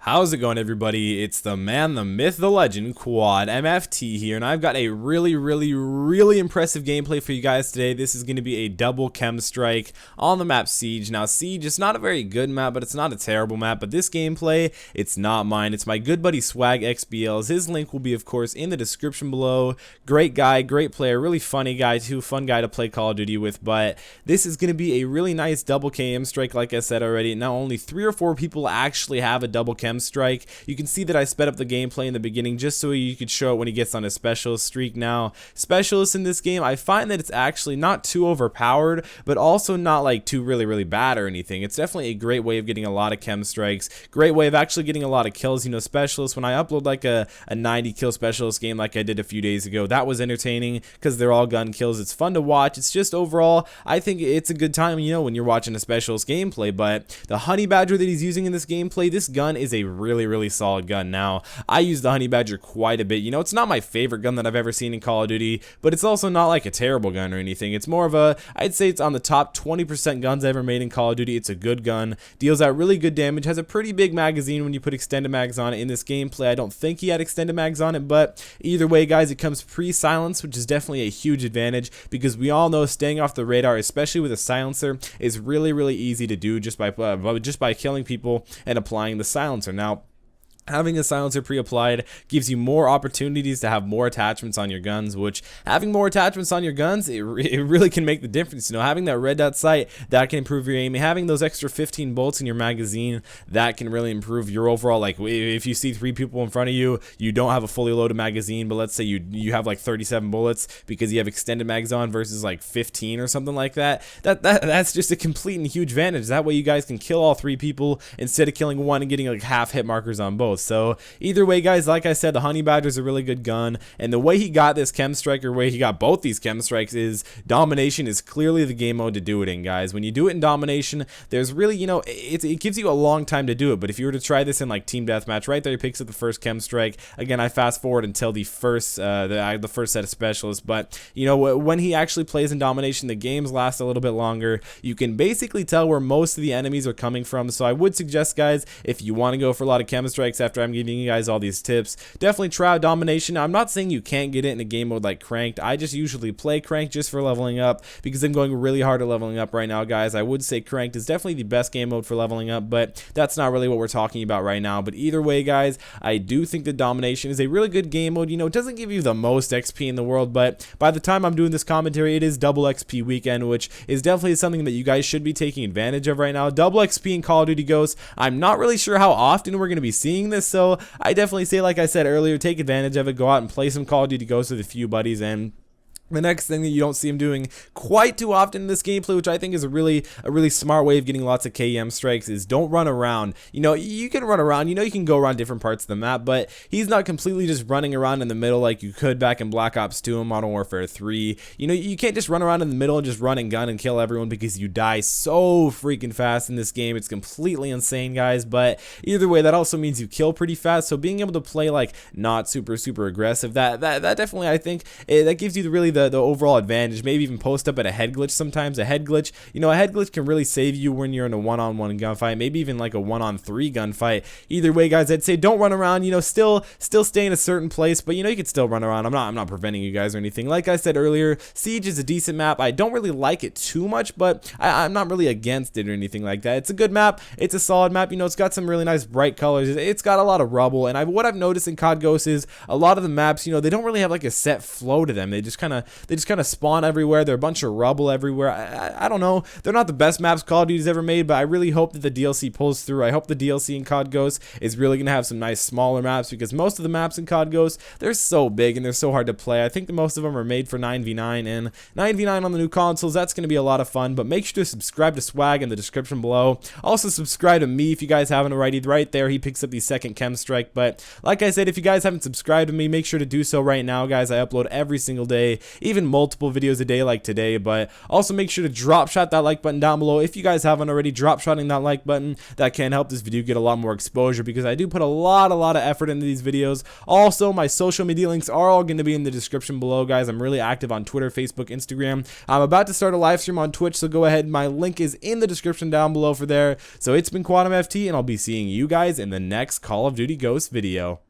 How's it going, everybody? It's the man, the myth, the legend, Quadmft here, and I've got a really impressive gameplay for you guys today. This is going to be a double KEM Strike on the map Siege. Now, Siege is not a very good map, but it's not a terrible map. But this gameplay, it's not mine. It's my good buddy SwaggXBL's. His link will be, of course, in the description below. Great guy, great player, really funny guy too, fun guy to play Call of Duty with. But this is going to be a really nice double KEM Strike, like I said already. Now, only 3 or 4 people actually have a double KEM Strike. You can see that I sped up the gameplay in the beginning just so you could show it when he gets on a specialist streak. Now, specialists in this game, I find that it's actually not too overpowered, but also not like too really bad or anything. It's definitely a great way of getting a lot of KEM strikes, great way of actually getting a lot of kills. You know, specialists, when I upload like a 90 kill specialist game like I did a few days ago, that was entertaining because they're all gun kills. It's fun to watch. It's just overall, I think it's a good time, you know, when you're watching a specialist gameplay. But the honey badger that he's using in this gameplay, this gun is a really solid gun. Now, I use the honey badger quite a bit. You know, it's not my favorite gun that I've ever seen in Call of Duty, but it's also not like a terrible gun or anything. It's more of a, I'd say it's on the top 20% guns I ever made in Call of Duty. It's a good gun, deals out really good damage, has a pretty big magazine when you put extended mags on it. In this gameplay, I don't think he had extended mags on it, but either way, guys, it comes pre-silence, which is definitely a huge advantage because we all know staying off the radar, especially with a silencer, is really easy to do just by killing people and applying the silencer. Now, having a silencer pre-applied gives you more opportunities to have more attachments on your guns, which having more attachments on your guns, it really can make the difference. You know, having that red dot sight, that can improve your aim. Having those extra 15 bolts in your magazine, that can really improve your overall, like if you see 3 people in front of you, you don't have a fully loaded magazine, but let's say you have like 37 bullets because you have extended mags on versus like 15 or something like that. That's just a complete and huge advantage. That way you guys can kill all 3 people instead of killing one and getting like half hit markers on both. So either way, guys, like I said, the honey badger is a really good gun, and the way he got this KEM strike, or way he got both these KEM strikes, is domination is clearly the game mode to do it in, guys. When you do it in domination, there's really, you know, it gives you a long time to do it. But if you were to try this in like team deathmatch, right there he picks up the first KEM strike. Again, I fast forward until the first set of specialists, but you know, when he actually plays in domination, the games last a little bit longer. You can basically tell where most of the enemies are coming from. So I would suggest, guys, if you want to go for a lot of KEM strikes after I'm giving you guys all these tips, definitely try out domination. I'm not saying you can't get it in a game mode like cranked. I just usually play cranked just for leveling up because I'm going really hard at leveling up right now, guys. I would say cranked is definitely the best game mode for leveling up, but that's not really what we're talking about right now. But either way, guys, I do think that domination is a really good game mode. You know, it doesn't give you the most XP in the world, but by the time I'm doing this commentary, it is double XP weekend, which is definitely something that you guys should be taking advantage of right now. Double XP in Call of Duty Ghosts. I'm not really sure how often we're going to be seeing this, so I definitely say, like I said earlier, take advantage of it. Go out and play some Call of Duty Ghosts with a few buddies. And the next thing that you don't see him doing quite too often in this gameplay, which I think is a really smart way of getting lots of K.E.M. strikes, is don't run around. You know, you can run around, you know, you can go around different parts of the map, but he's not completely just running around in the middle like you could back in Black Ops 2 and Modern Warfare 3. You know, you can't just run around in the middle and just run and gun and kill everyone because you die so freaking fast in this game. It's completely insane, guys, but either way, that also means you kill pretty fast. So being able to play like not super aggressive, that definitely, I think, that gives you the overall advantage. Maybe even post up at a head glitch sometimes. A head glitch, you know, a head glitch can really save you when you're in a one-on-one gunfight, maybe even like a 1-on-3 gunfight. Either way, guys, I'd say don't run around. You know, still stay in a certain place, but you know, you can still run around. I'm not preventing you guys or anything. Like I said earlier, Siege is a decent map. I don't really like it too much, but I'm not really against it or anything like that. It's a good map. It's a solid map. You know, it's got some really nice bright colors. It's got a lot of rubble, and what I've noticed in COD Ghosts is a lot of the maps, you know, they don't really have like a set flow to them. They just kind of spawn everywhere. They're a bunch of rubble everywhere. I don't know. They're not the best maps Call of Duty's ever made, but I really hope that the DLC pulls through. I hope the DLC in COD Ghosts is really going to have some nice smaller maps, because most of the maps in COD Ghosts, they're so big and they're so hard to play. I think that most of them are made for 9v9, and 9v9 on the new consoles, that's going to be a lot of fun. But make sure to subscribe to Swag in the description below. Also subscribe to me if you guys haven't already. Right there, he picks up the second KEM strike. But like I said, if you guys haven't subscribed to me, make sure to do so right now, guys. I upload every single day. even multiple videos a day like today. But also make sure to drop shot that like button down below. If you guys haven't already, drop shotting that like button. That can help this video get a lot more exposure, because I do put a lot of effort into these videos. Also, my social media links are all going to be in the description below, guys. I'm really active on Twitter, Facebook, Instagram. I'm about to start a live stream on Twitch, so go ahead. My link is in the description down below for there. So it's been Quadmft, and I'll be seeing you guys in the next Call of Duty Ghosts video.